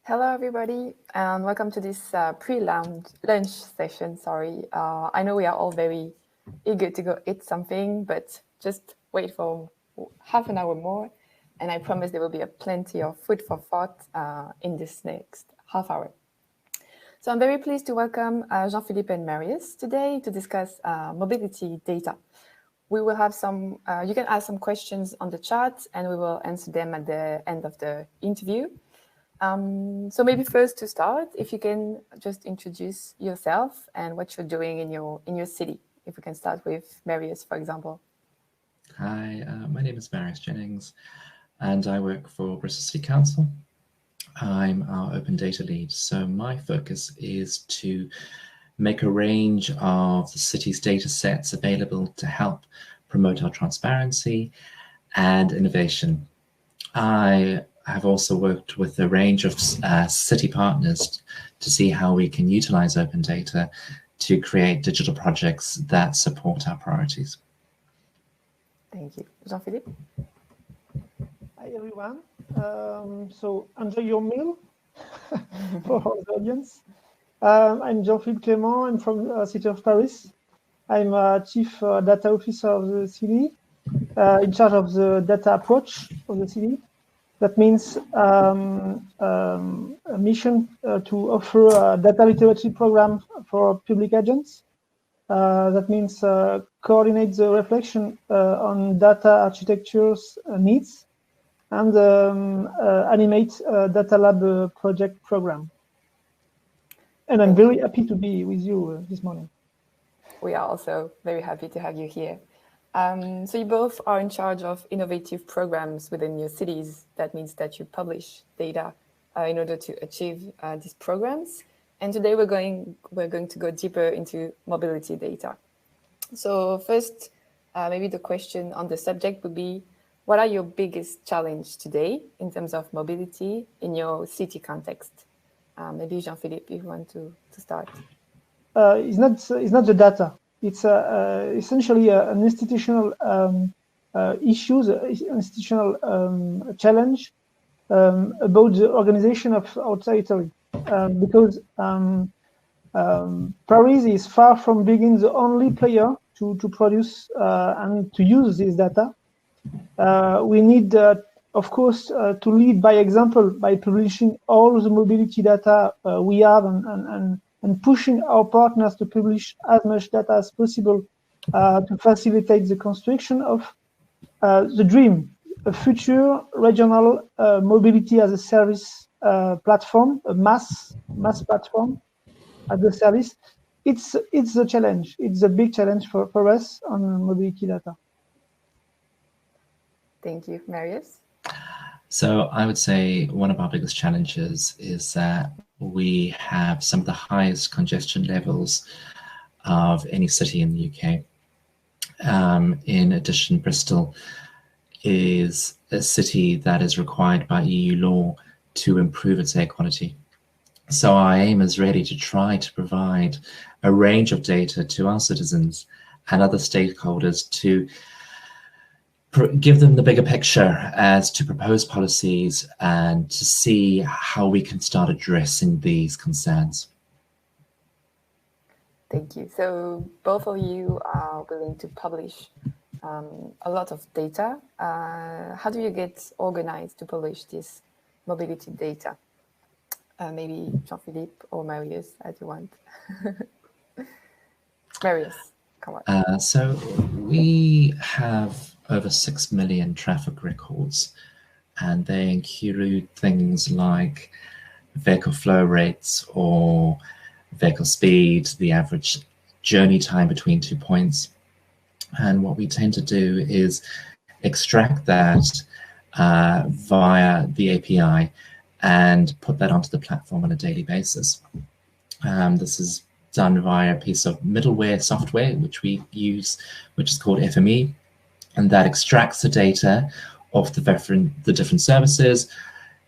Hello, everybody, and welcome to this lunch session. I know we are all very eager to go eat something, but just wait for half an hour more, and I promise there will be plenty of food for thought in this next half hour. So I'm very pleased to welcome Jean-Philippe and Marius today to discuss mobility data. We will have some, you can ask some questions on the chat, and we will answer them at the end of the interview. So maybe first to start, if you can just introduce yourself and what you're doing in your city. If we can start with Marius, for example. Hi, my name is Marius Jennings, and I work for Bristol City Council. I'm our open data lead, so my focus is to make a range of the city's data sets available to help promote our transparency and innovation. I have also worked with a range of city partners to see how we can utilize open data to create digital projects that support our priorities. Thank you. Jean-Philippe? Hi, everyone. So enjoy your meal for the audience. I'm Jean-Philippe Clément. I'm from the city of Paris. I'm Chief Data Officer of the city, in charge of the data approach of the city. That means a mission to offer a data literacy program for public agents. That means coordinate the reflection on data architecture's needs and animate a data lab project program. And I'm very happy to be with you this morning. We are also very happy to have you here. So you both are in charge of innovative programs within your cities. That means that you publish data in order to achieve these programs. And today we're going to go deeper into mobility data. So first, maybe the question on the subject would be, what are your biggest challenge today in terms of mobility in your city context? Maybe Jean-Philippe, if you want to start. It's not the data. It's essentially an institutional institutional challenge about the organization of our territory, because Paris is far from being the only player to produce and to use this data. We need, of course, to lead by example by publishing all the mobility data we have and pushing our partners to publish as much data as possible to facilitate the construction of the dream, a future regional mobility as a service platform, a mass platform as a service. It's a challenge. It's a big challenge for us on mobility data. Thank you, Marius. So I would say one of our biggest challenges is that we have some of the highest congestion levels of any city in the UK. In addition, Bristol is a city that is required by EU law to improve its air quality. So our aim is really to try to provide a range of data to our citizens and other stakeholders to give them the bigger picture as to propose policies and to see how we can start addressing these concerns. Thank you. So both of you are willing to publish a lot of data. How do you get organized to publish this mobility data? Maybe Jean-Philippe or Marius, as you want. Marius, come on. So we have over 6 million traffic records, and they include things like vehicle flow rates or vehicle speed, the average journey time between 2 points. And what we tend to do is extract that via the API and put that onto the platform on a daily basis. This is done via a piece of middleware software which we use, which is called FME, and that extracts the data of the different services.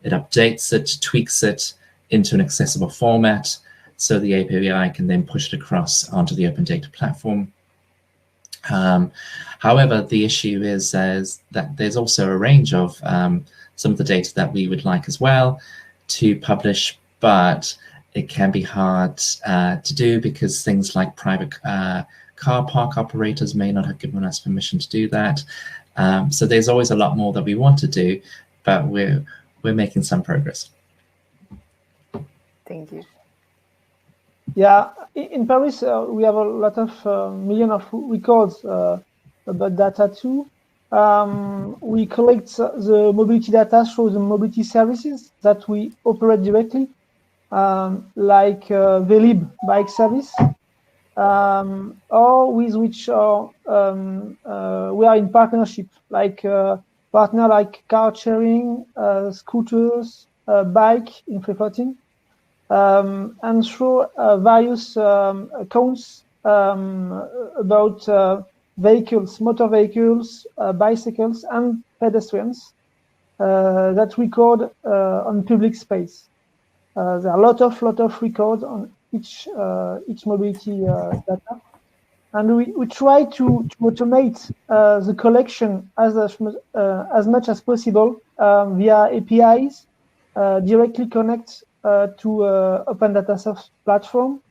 It updates it, tweaks it into an accessible format, so the API can then push it across onto the open data platform. However, the issue is that there's also a range of some of the data that we would like as well to publish, but it can be hard to do because things like private car park operators may not have given us permission to do that. So there's always a lot more that we want to do, but we're making some progress. Thank you. Yeah, in Paris, we have a lot of million of records about data too. We collect the mobility data through the mobility services that we operate directly, like Velib bike service, or with which we are in partnership, like partner like car sharing, scooters, bike in free floating. And through various accounts about vehicles, motor vehicles, bicycles, and pedestrians that record on public space. There are a lot of records on each mobility data, and we try to automate the collection as much as possible via APIs, directly connect to Opendatasoft platform,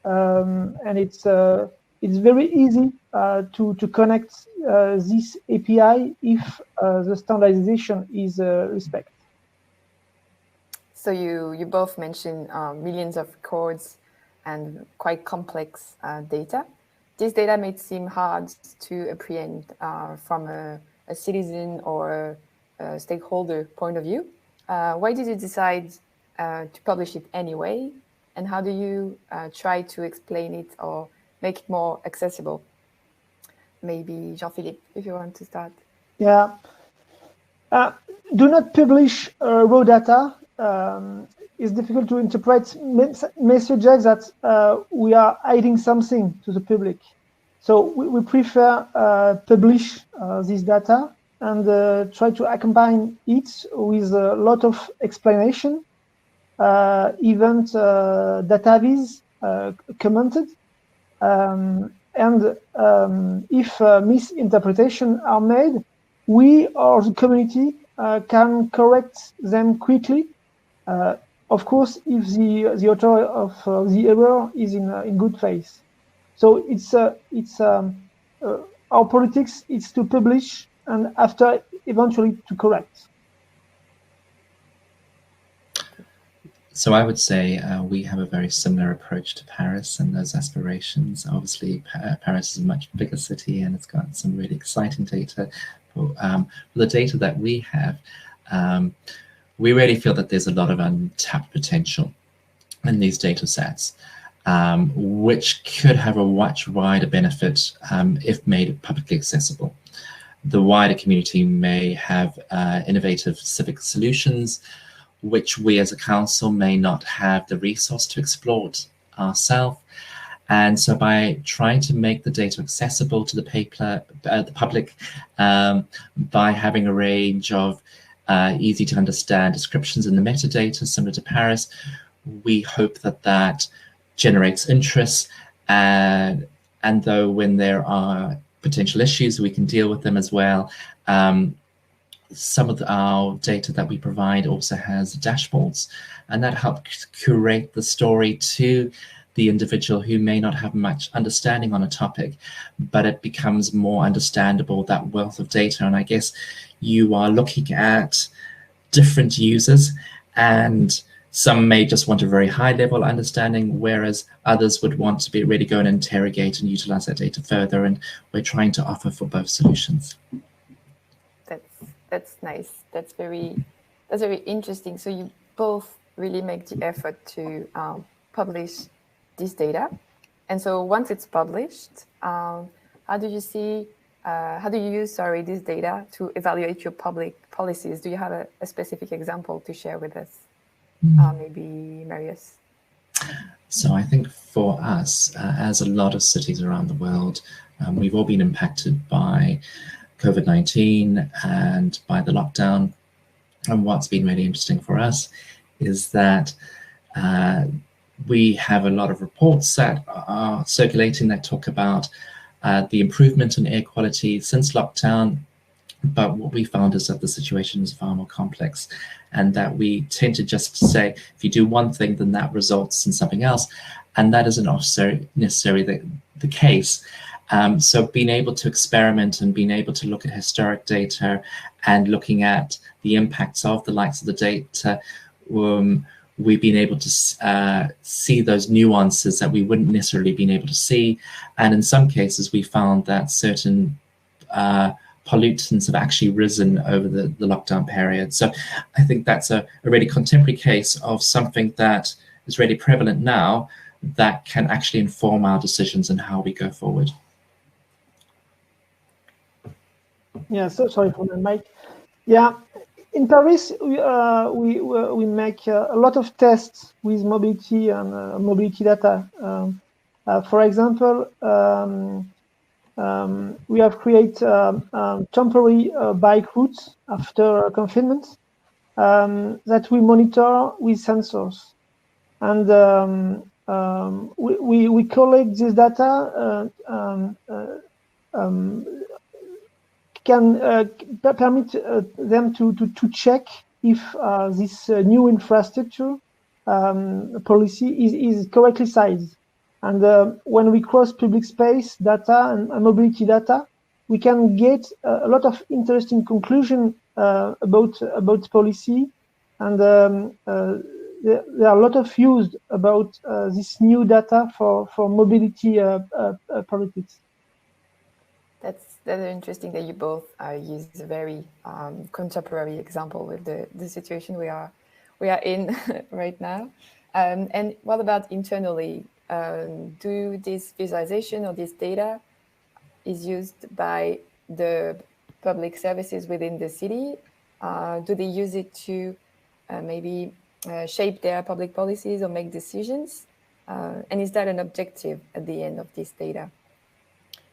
and it's very easy to connect this API if the standardization is respected. So you both mentioned millions of records and quite complex data. This data may seem hard to apprehend from a citizen or a stakeholder point of view. Why did you decide to publish it anyway? And how do you try to explain it or make it more accessible? Maybe Jean-Philippe, if you want to start. Yeah. Do not publish raw data. It's difficult to interpret messages that we are hiding something to the public. So we prefer publish this data and try to accompany it with a lot of explanation, event data viz commented, and if misinterpretation are made, we or the community can correct them quickly. Of course, if the author of the error is in good faith. So it's our politics is to publish and after eventually to correct. So I would say we have a very similar approach to Paris and those aspirations. Obviously, Paris is a much bigger city and it's got some really exciting data. For the data that we have, we really feel that there's a lot of untapped potential in these data sets, which could have a much wider benefit if made publicly accessible. The wider community may have innovative civic solutions, which we as a council may not have the resource to exploit ourselves. And so by trying to make the data accessible to the public, by having a range of easy to understand descriptions in the metadata similar to Paris, we hope that generates interest. And though when there are potential issues, we can deal with them as well. Some of our data that we provide also has dashboards, and that helps curate the story to the individual who may not have much understanding on a topic, but it becomes more understandable, that wealth of data. And I guess you are looking at different users, and some may just want a very high level understanding, whereas others would want to be really go and interrogate and utilize that data further. And we're trying to offer for both solutions. That's nice. That's very interesting. So you both really make the effort to publish this data, and so once it's published, how do you use this data to evaluate your public policies? Do you have a specific example to share with us? Maybe Marius. So I think for us, as a lot of cities around the world, we've all been impacted by COVID-19 and by the lockdown. And what's been really interesting for us is that we have a lot of reports that are circulating that talk about the improvement in air quality since lockdown, But what we found is that the situation is far more complex, and that we tend to just say, if you do one thing, then that results in something else. And that isn't necessarily the case. So being able to experiment and being able to look at historic data and looking at the impacts of the likes of the data, we've been able to see those nuances that we wouldn't necessarily been able to see. And in some cases, we found that certain pollutants have actually risen over the lockdown period. So I think that's a really contemporary case of something that is really prevalent now that can actually inform our decisions and how we go forward. Yeah, so sorry for the mic. Yeah, in Paris, we make a lot of tests with mobility and mobility data. For example, we have created temporary bike routes after confinement that we monitor with sensors, and we collect this data. Can permit them to check if this new infrastructure policy is correctly sized. And when we cross public space data and mobility data, we can get a lot of interesting conclusion about policy, and there are a lot of views about this new data for mobility politics. That's interesting that you both use a very contemporary example with the situation we are in right now. And what about internally? Do this visualization or this data is used by the public services within the city? Do they use it to maybe shape their public policies or make decisions? And is that an objective at the end of this data?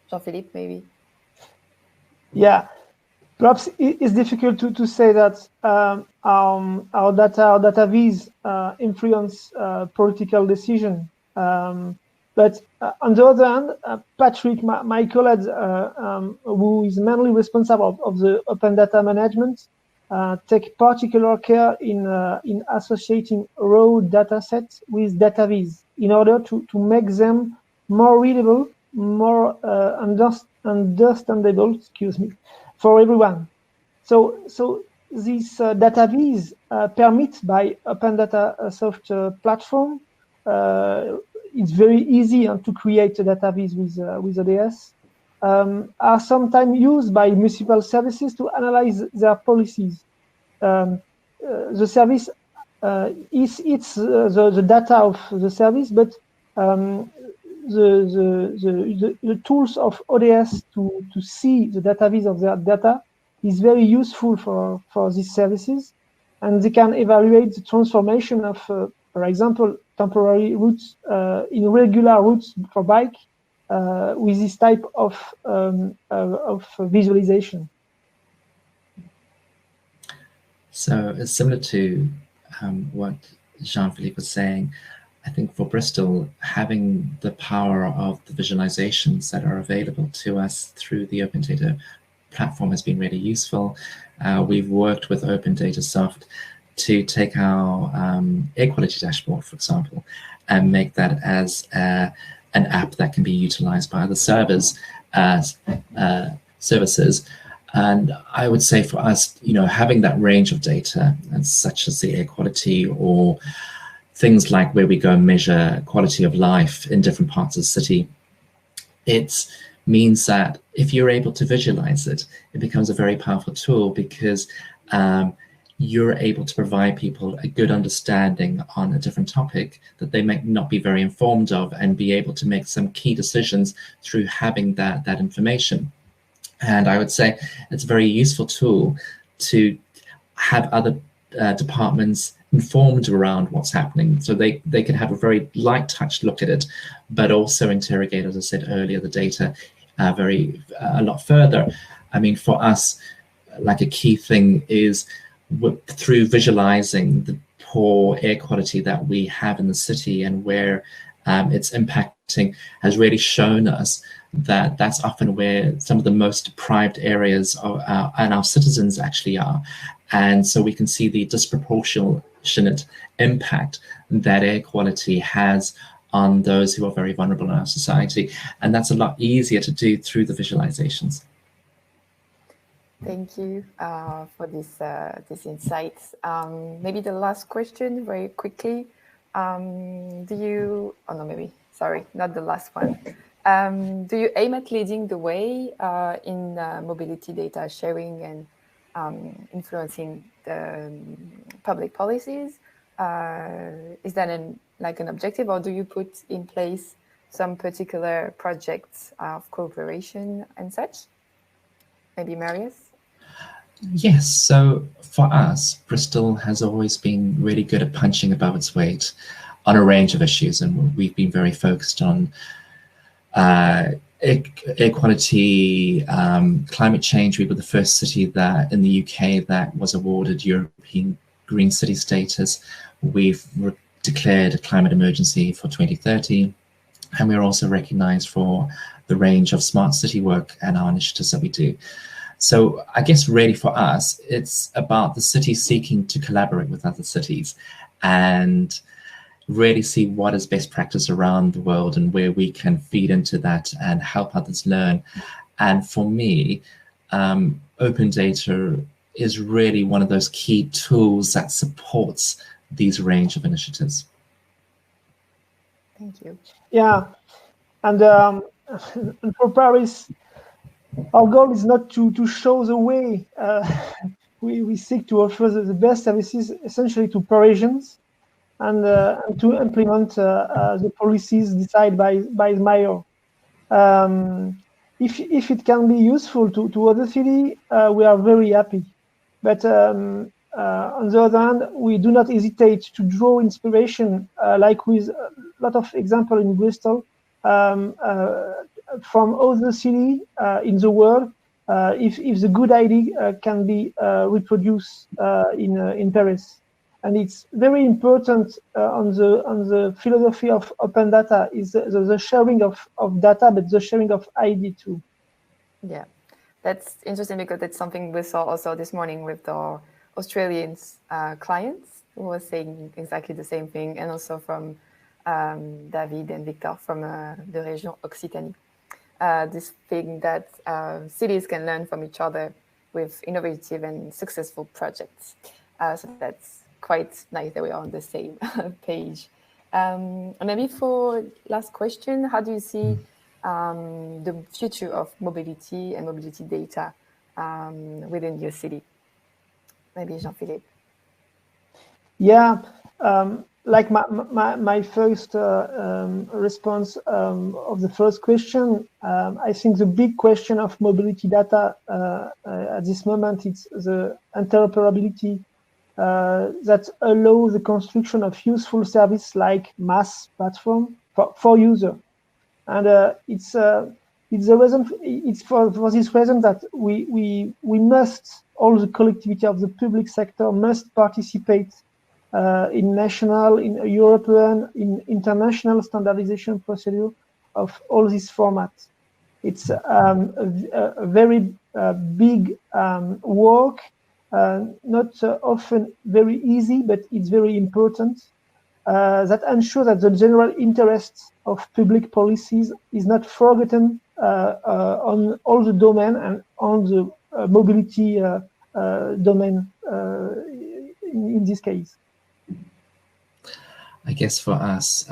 Jean-Philippe, maybe? Yeah, perhaps it's difficult to say that our data viz influence political decision. But on the other hand, Patrick, my colleague, who is mainly responsible of the open data management, take particular care in associating raw data sets with data viz in order to make them more readable, more understandable, for everyone. So this data viz permits by Opendatasoft platform. It's very easy to create a data viz with ODS. Are sometimes used by municipal services to analyze their policies. The service it's the data of the service, but the tools of ODS to see the data viz of their data is very useful for these services, and they can evaluate the transformation of, for example, temporary routes in regular routes for bike with this type of visualization. So it's similar to what Jean-Philippe was saying. I think for Bristol, having the power of the visualizations that are available to us through the Open Data platform has been really useful. We've worked with Opendatasoft to take our air quality dashboard, for example, and make that as an app that can be utilized by other servers as services. And I would say for us, having that range of data, such as the air quality or things like where we go and measure quality of life in different parts of the city, it means that if you're able to visualize it, it becomes a very powerful tool, because you're able to provide people a good understanding on a different topic that they may not be very informed of, and be able to make some key decisions through having that information. And I would say it's a very useful tool to have other departments informed around what's happening, so they can have a very light touch look at it, but also interrogate, as I said earlier, the data a lot further. I mean, for us, like a key thing is through visualizing the poor air quality that we have in the city and where it's impacting, has really shown us that's often where some of the most deprived areas of and our citizens actually are. And so we can see the disproportionate impact that air quality has on those who are very vulnerable in our society. And that's a lot easier to do through the visualizations. Thank you for these insights. Maybe the last question very quickly. Sorry, not the last one. Do you aim at leading the way in mobility data sharing and influencing the public policies? Is that an objective, or do you put in place some particular projects of cooperation and such? Maybe Marius? Yes, so for us, Bristol has always been really good at punching above its weight on a range of issues, and we've been very focused on air quality, climate change. We were the first city that in the UK that was awarded European Green City status. We've declared a climate emergency for 2030, and we're also recognized for the range of smart city work and our initiatives that we do. So I guess really for us, it's about the city seeking to collaborate with other cities and really see what is best practice around the world and where we can feed into that and help others learn. And for me, open data is really one of those key tools that supports these range of initiatives. Thank you. Yeah, and for Paris, our goal is not to show the way. We seek to offer the best services essentially to Parisians and to implement the policies decided by the mayor. If it can be useful to other cities, we are very happy. But on the other hand, we do not hesitate to draw inspiration, like with a lot of examples in Bristol, from other cities in the world, if the good idea can be reproduced in Paris. And it's very important on the philosophy of open data is the sharing of data, but the sharing of ID too. Yeah, that's interesting because that's something we saw also this morning with our Australian clients who were saying exactly the same thing, and also from David and Victor from the region Occitanie. This thing that cities can learn from each other with innovative and successful projects. So that's quite nice that we are on the same page. And maybe for last question, how do you see the future of mobility and mobility data within your city? Maybe Jean-Philippe. Yeah, like my first response of the first question, I think the big question of mobility data at this moment is the interoperability that allows the construction of useful service like mass platform for user, and it's the reason. It's for this reason that we must, all the collectivity of the public sector must participate in national, in European, in international standardization procedure of all these formats. It's a very big work, not often very easy, but it's very important, that ensure that the general interest of public policies is not forgotten on all the domain and on the mobility domain in this case. I guess for us,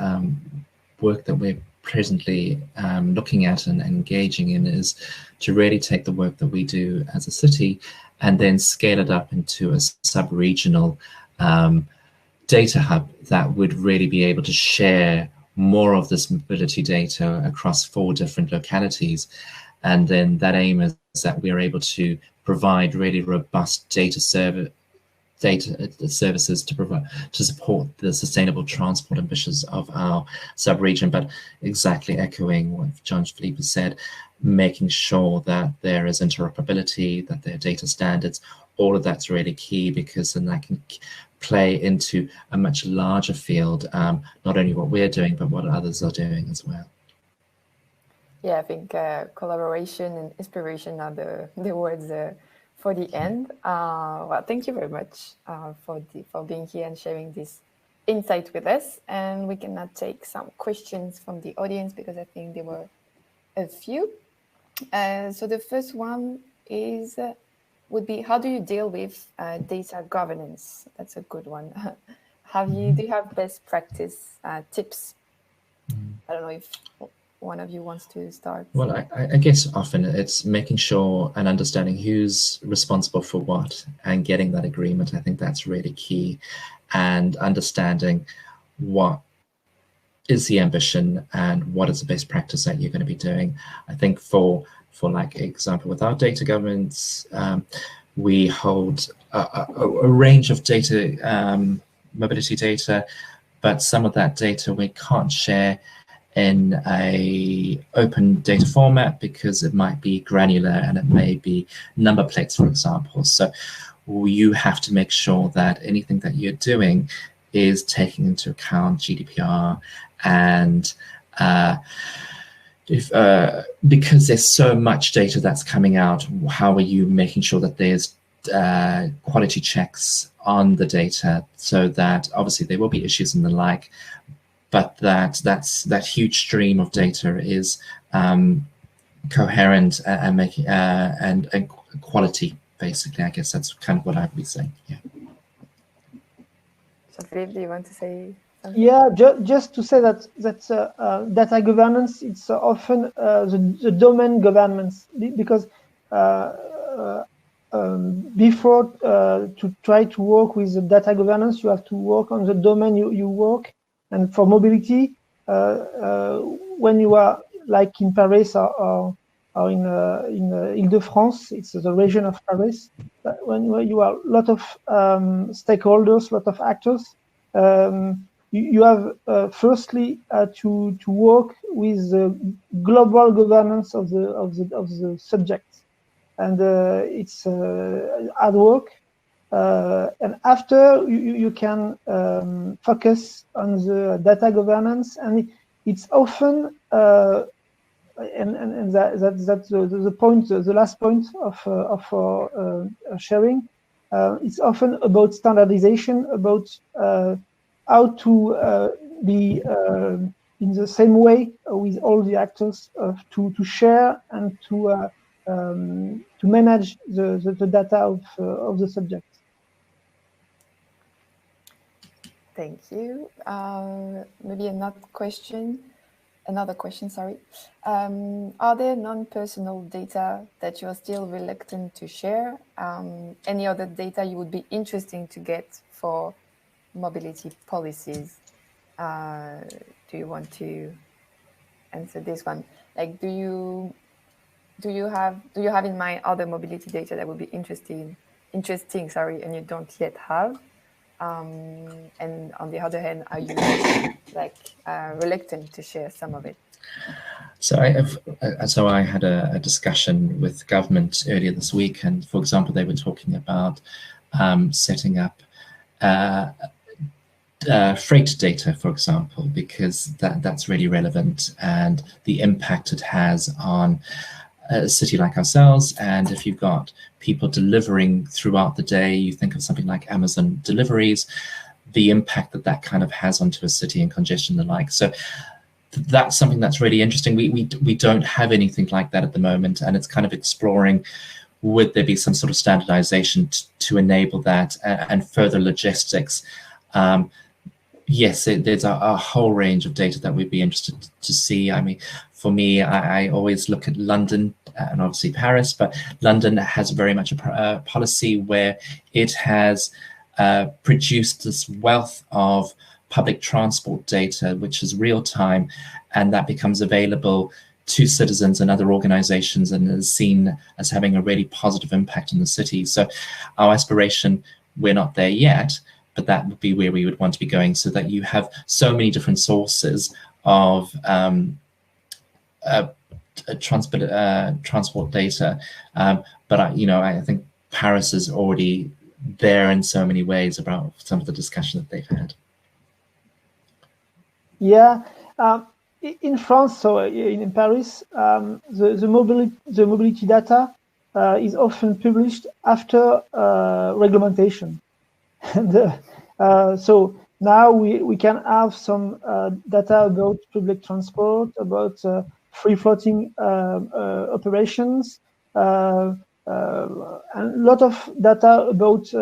work that we're presently looking at and engaging in is to really take the work that we do as a city and then scale it up into a sub-regional data hub that would really be able to share more of this mobility data across 4 different localities. And then that aim is that we are able to provide really robust data services to support the sustainable transport ambitions of our sub-region, but exactly echoing what Jean-Philippe has said, making sure that there is interoperability, that there are data standards. All of that's really key, because then that can play into a much larger field, not only what we're doing, but what others are doing as well. Yeah, I think collaboration and inspiration are the words for the end. Well, thank you very much for being here and sharing this insight with us. And we can now take some questions from the audience because I think there were a few. So the first one is would be, how do you deal with data governance? That's a good one. Do you have best practice tips? I don't know if one of you wants to start. Well, I guess often it's making sure and understanding who's responsible for what and getting that agreement. I think that's really key, and understanding what is the ambition and what is the best practice that you're going to be doing. I think for like example, with our data governance, we hold a range of data, mobility data, but some of that data we can't share in a open data format because it might be granular and it may be number plates, for example. So you have to make sure that anything that you're doing is taking into account GDPR and because there's so much data that's coming out, how are you making sure that there's quality checks on the data, so that obviously there will be issues and the like, but that huge stream of data is coherent and making and quality, basically. I guess that's kind of what I'd be saying. Yeah. Jean-Philippe, do you want to say something? Yeah, just to say that data governance, it's often the domain governance, because before to try to work with the data governance, you have to work on the domain you work. And for mobility, when you are like in Paris or in Ile-de-France, it's the region of Paris. When you are a lot of stakeholders, a lot of actors, you have firstly to work with the global governance of the subject, and it's hard work. And after you can focus on the data governance, and it's often and that's the point, the last point of sharing. It's often about standardization, about how to be in the same way with all the actors, to share and to manage the data of the subject. Thank you. Maybe another question, sorry. Are there non-personal data that you're still reluctant to share? Any other data you would be interesting to get for mobility policies? Do you want to answer this one? Like, do you have in mind other mobility data that would be interesting, and you don't yet have? And on the other hand, are you reluctant to share some of it? So I had a discussion with government earlier this week, and for example, they were talking about setting up freight data, for example, because that's really relevant and the impact it has on a city like ourselves. And if you've got people delivering throughout the day, you think of something like Amazon deliveries, the impact that kind of has onto a city and congestion and the like. So that's something that's really interesting. We don't have anything like that at the moment, and it's kind of exploring, would there be some sort of standardization to enable that and further logistics. Yes, there's a whole range of data that we'd be interested to see. I mean, for me, I always look at London and obviously Paris, but London has very much a policy where it has produced this wealth of public transport data, which is real time, and that becomes available to citizens and other organizations and is seen as having a really positive impact in the city. So our aspiration, we're not there yet, but that would be where we would want to be going, so that you have so many different sources of transport data. But I think Paris is already there in so many ways about some of the discussion that they've had. Yeah, in France, so in Paris, the mobility data is often published after regulation, and so now we can have some data about public transport, about free floating operations, and a lot of data about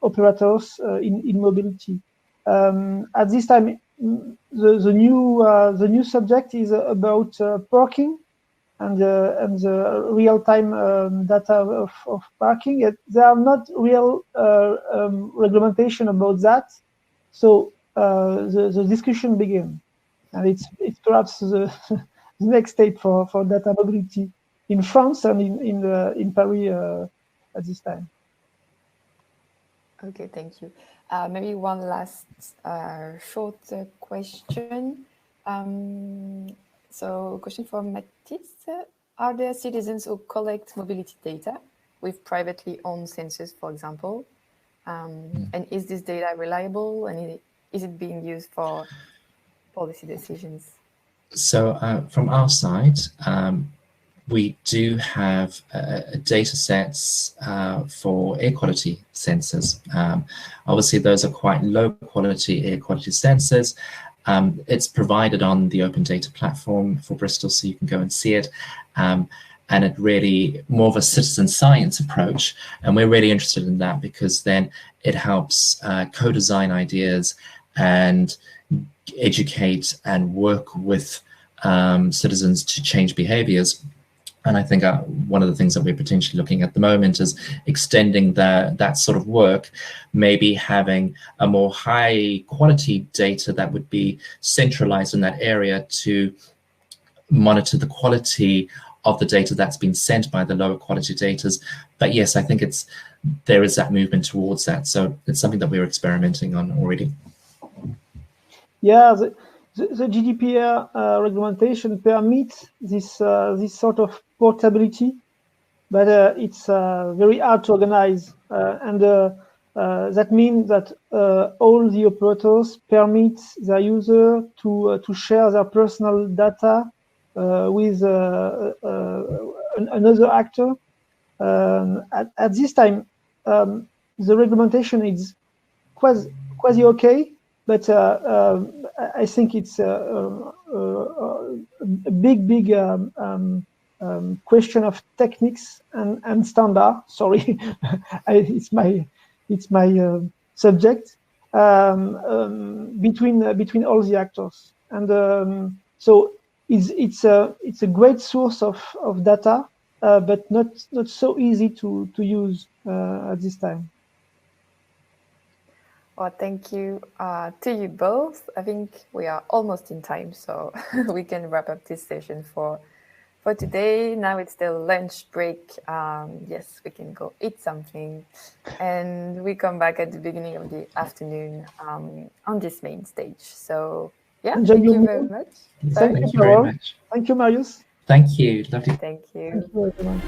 operators in mobility. At this time, the new subject is about parking and the real-time data of parking. There are not real regulation about that, so the discussion begins, and it's perhaps the next step for data mobility in France and in Paris at this time. Okay, thank you. Maybe one last short question. So, question for Mathis. Are there citizens who collect mobility data with privately owned sensors, for example? And is this data reliable, and is it being used for policy decisions? So from our side, we do have data sets for air quality sensors. Obviously, those are quite low quality air quality sensors. It's provided on the Open Data platform for Bristol, so you can go and see it. And it really more of a citizen science approach. And we're really interested in that because then it helps co-design ideas and educate and work with citizens to change behaviors. And I think one of the things that we're potentially looking at the moment is extending that sort of work, maybe having a more high quality data that would be centralized in that area to monitor the quality of the data that's been sent by the lower quality data. But yes, I think there is that movement towards that. So it's something that we're experimenting on already. Yeah, the GDPR regulation permits this sort of portability, but it's very hard to organize, and that means that all the operators permit their user to share their personal data with another actor. At this time, the regulation is quasi okay, but I think it's a big question of techniques and standard. Sorry, it's my subject between all the actors, and so it's a great source of data, but not so easy to use at this time. Well, thank you to you both. I think we are almost in time, so we can wrap up this session for today. Now it's the lunch break. Yes, we can go eat something, and we come back at the beginning of the afternoon on this main stage. So yeah, thank you very much. Thank you very much. Thank you, Marius. Thank you. Lovely. Thank you. Thank you, everyone.